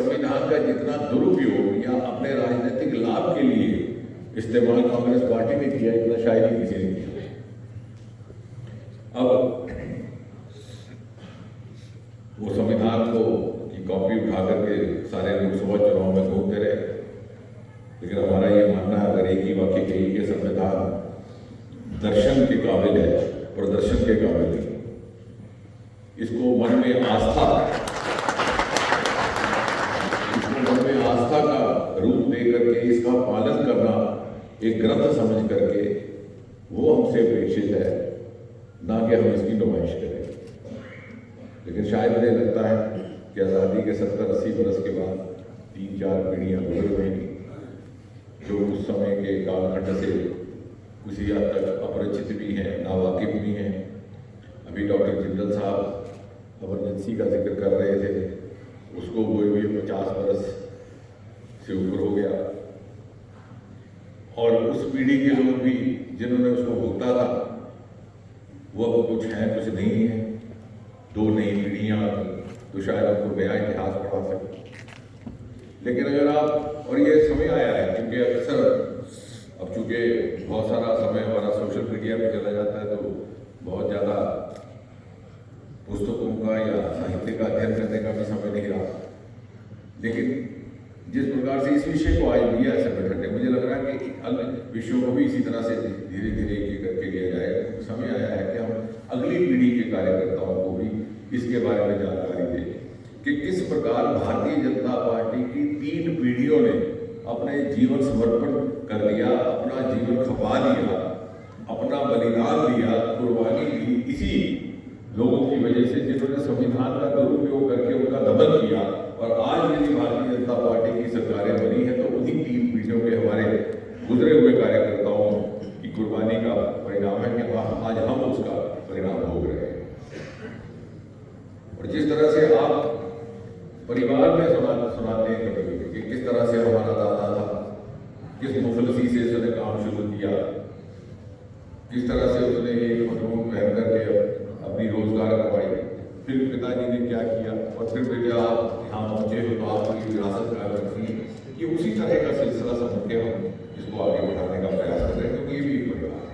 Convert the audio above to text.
संविधान का जितना दुरुपयोग या अपने राजनीतिक लाभ के लिए इस्तेमाल कांग्रेस पार्टी ने किया, इतना शायद ही किसी ने किया। अब वो संविधान को की कॉपी उठा करके सारे लोकसभा चुनाव में घूमते रहे, लेकिन हमारा ये मानना है, अगर एक ही वाक्य कही कि संविधान दर्शन के काबिल है, प्रदर्शन के काबिल है, इसको मन में आस्था का रूप दे करके इसका पालन करना एक ग्रंथ समझ करके वो हमसे अपेक्षित है, ना कि हम इसकी नुमाइश करें। लेकिन शायद मुझे लगता है कि आज़ादी के 70-80 बरस के बाद 3-4 पीढ़ियाँ गुजर गई, जो उस समय के कालखंड से किसी हद तक अपरिचित भी हैं, नावाकिफ भी हैं। अभी डॉक्टर जिंदल साहब इमरजेंसी का जिक्र कर रहे थे, उसको हुए 50 बरस से ऊपर हो गया, और उस पीढ़ी के लोग भी जिन्होंने उसको भुगता था वो अब कुछ है कुछ नहीं है। 2 नई पीढ़ियाँ तो शायद आपको नया इतिहास पढ़ा सके। लेकिन अगर आप, और ये समय आया है क्योंकि अक्सर अब चूंकि बहुत सारा समय हमारा सोशल मीडिया पे चला जाता है, तो बहुत ज़्यादा पुस्तकों का या साहित्य का अध्ययन करने का भी समय नहीं रहा। लेकिन जिस प्रकार से इस विषय को आज लिया है संगठन ने, मुझे लग रहा है कि अन्य विषयों को भी इसी तरह से धीरे धीरे एक करके लिया जाएगा। समय आया है कि हम अगली पीढ़ी के कार्यकर्ताओं को भी इसके बारे में जानकारी दें कि किस प्रकार भारतीय जनता पार्टी की 3 पीढ़ियों ने अपने जीवन समर्पण कर दिया, अपना जीवन खपा दिया, अपना बलिदान दिया, कुर्बानी दी इसी लोगों की वजह से, जिन्होंने संविधान का दुरुपयोग करके उनका दमन किया। और आज यदि भारतीय जनता पार्टी की सरकारें बनी है तो उन्हीं 3 पीढ़ियों के हमारे गुजरे हुए कार्यकर्ताओं की कुर्बानी का परिणाम है कि आज हम उसका परिणाम भोग रहे हैं। और जिस तरह से आप परिवार में सुनाते हैं कभी कि किस तरह से हमारा दादा था, किस मुफलसी से उसने काम शुरू किया, किस तरह से उसने एक पतलून पहन करके अपनी रोजगार कमाई, फिर पिताजी ने क्या किया, और फिर बेटा आप यहाँ पहुँचे हो तो आपकी विरासत कायम रखी। ये उसी तरह का सिलसिला समझ के हम इसको आगे बढ़ाने का प्रयास कर रहे हैं, क्योंकि ये भी एक परिवार है।